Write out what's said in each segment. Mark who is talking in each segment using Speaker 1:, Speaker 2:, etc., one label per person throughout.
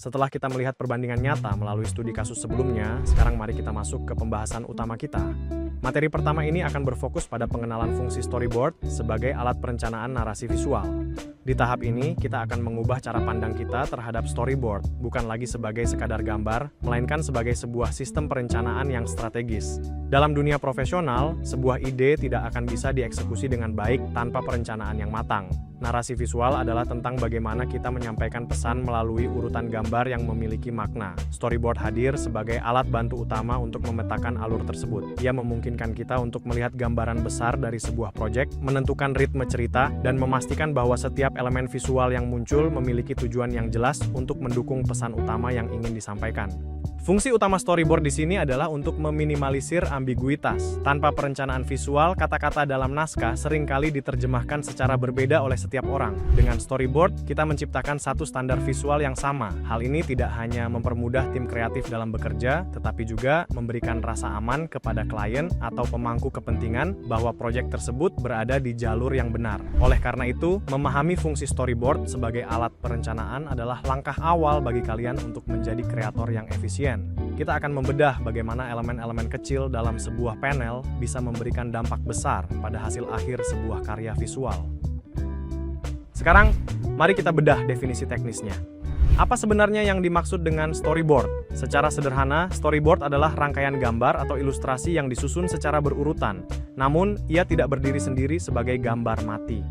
Speaker 1: Setelah kita melihat perbandingan nyata melalui studi kasus sebelumnya, sekarang mari kita masuk ke pembahasan utama kita. Materi pertama ini akan berfokus pada pengenalan fungsi storyboard sebagai alat perencanaan narasi visual. Di tahap ini, kita akan mengubah cara pandang kita terhadap storyboard, bukan lagi sebagai sekadar gambar, melainkan sebagai sebuah sistem perencanaan yang strategis. Dalam dunia profesional, sebuah ide tidak akan bisa dieksekusi dengan baik tanpa perencanaan yang matang. Narasi visual adalah tentang bagaimana kita menyampaikan pesan melalui urutan gambar yang memiliki makna. Storyboard hadir sebagai alat bantu utama untuk memetakan alur tersebut. Ia memungkinkan kita untuk melihat gambaran besar dari sebuah proyek, menentukan ritme cerita, dan memastikan bahwa setiap elemen visual yang muncul memiliki tujuan yang jelas untuk mendukung pesan utama yang ingin disampaikan. Fungsi utama storyboard di sini adalah untuk meminimalisir ambiguitas. Tanpa perencanaan visual, kata-kata dalam naskah seringkali diterjemahkan secara berbeda oleh setiap orang. Dengan storyboard, kita menciptakan satu standar visual yang sama. Hal ini tidak hanya mempermudah tim kreatif dalam bekerja, tetapi juga memberikan rasa aman kepada klien atau pemangku kepentingan bahwa proyek tersebut berada di jalur yang benar. Oleh karena itu, memahami fungsi storyboard sebagai alat perencanaan adalah langkah awal bagi kalian untuk menjadi kreator yang efisien. Kita akan membedah bagaimana elemen-elemen kecil dalam sebuah panel bisa memberikan dampak besar pada hasil akhir sebuah karya visual. Sekarang, mari kita bedah definisi teknisnya. Apa sebenarnya yang dimaksud dengan storyboard? Secara sederhana, storyboard adalah rangkaian gambar atau ilustrasi yang disusun secara berurutan. Namun, ia tidak berdiri sendiri sebagai gambar mati.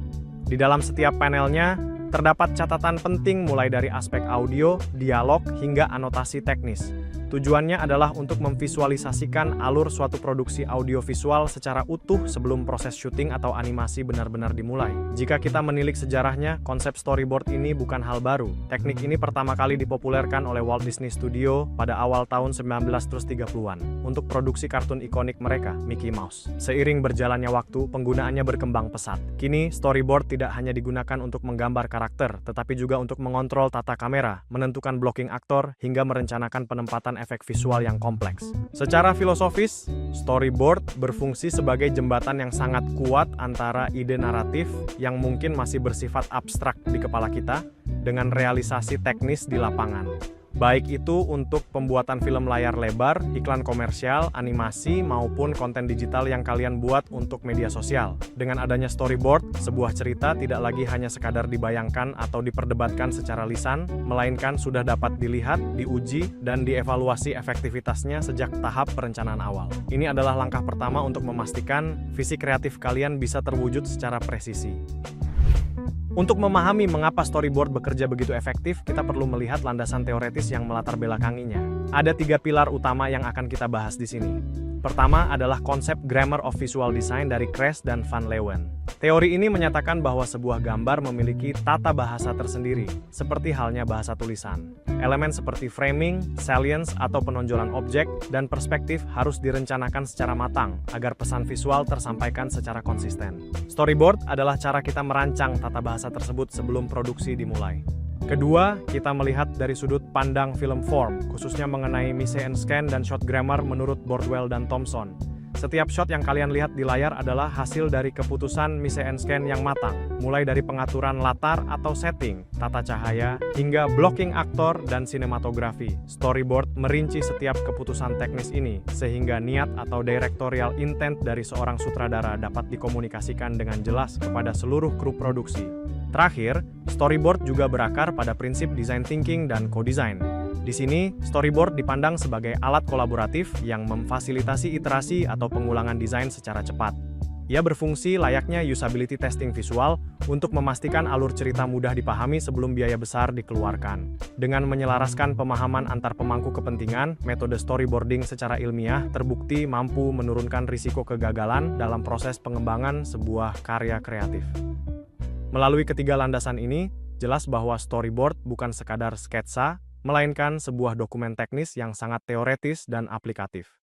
Speaker 1: Di dalam setiap panelnya, terdapat catatan penting mulai dari aspek audio, dialog, hingga anotasi teknis. Tujuannya adalah untuk memvisualisasikan alur suatu produksi audiovisual secara utuh sebelum proses syuting atau animasi benar-benar dimulai. Jika kita menilik sejarahnya, konsep storyboard ini bukan hal baru. Teknik ini pertama kali dipopulerkan oleh Walt Disney Studio pada awal tahun 1930-an untuk produksi kartun ikonik mereka, Mickey Mouse. Seiring berjalannya waktu, penggunaannya berkembang pesat. Kini, storyboard tidak hanya digunakan untuk menggambar karakter, tetapi juga untuk mengontrol tata kamera, menentukan blocking aktor, hingga merencanakan penempatan efek visual yang kompleks. Secara filosofis, storyboard berfungsi sebagai jembatan yang sangat kuat antara ide naratif yang mungkin masih bersifat abstrak di kepala kita dengan realisasi teknis di lapangan. Baik itu untuk pembuatan film layar lebar, iklan komersial, animasi, maupun konten digital yang kalian buat untuk media sosial. Dengan adanya storyboard, sebuah cerita tidak lagi hanya sekadar dibayangkan atau diperdebatkan secara lisan, melainkan sudah dapat dilihat, diuji, dan dievaluasi efektivitasnya sejak tahap perencanaan awal. Ini adalah langkah pertama untuk memastikan visi kreatif kalian bisa terwujud secara presisi. Untuk memahami mengapa storyboard bekerja begitu efektif, kita perlu melihat landasan teoretis yang melatar belakanginya. Ada 3 pilar utama yang akan kita bahas di sini. Pertama adalah konsep Grammar of Visual Design dari Kress dan Van Leeuwen. Teori ini menyatakan bahwa sebuah gambar memiliki tata bahasa tersendiri, seperti halnya bahasa tulisan. Elemen seperti framing, salience atau penonjolan objek, dan perspektif harus direncanakan secara matang agar pesan visual tersampaikan secara konsisten. Storyboard adalah cara kita merancang tata bahasa tersebut sebelum produksi dimulai. Kedua, kita melihat dari sudut pandang film form, khususnya mengenai mise en scène dan shot grammar menurut Bordwell dan Thompson. Setiap shot yang kalian lihat di layar adalah hasil dari keputusan mise en scène yang matang, mulai dari pengaturan latar atau setting, tata cahaya, hingga blocking aktor dan sinematografi. Storyboard merinci setiap keputusan teknis ini, sehingga niat atau directorial intent dari seorang sutradara dapat dikomunikasikan dengan jelas kepada seluruh kru produksi. Terakhir, storyboard juga berakar pada prinsip design thinking dan co-design. Di sini, storyboard dipandang sebagai alat kolaboratif yang memfasilitasi iterasi atau pengulangan desain secara cepat. Ia berfungsi layaknya usability testing visual untuk memastikan alur cerita mudah dipahami sebelum biaya besar dikeluarkan. Dengan menyelaraskan pemahaman antar pemangku kepentingan, metode storyboarding secara ilmiah terbukti mampu menurunkan risiko kegagalan dalam proses pengembangan sebuah karya kreatif. Melalui ketiga landasan ini, jelas bahwa storyboard bukan sekadar sketsa, melainkan sebuah dokumen teknis yang sangat teoretis dan aplikatif.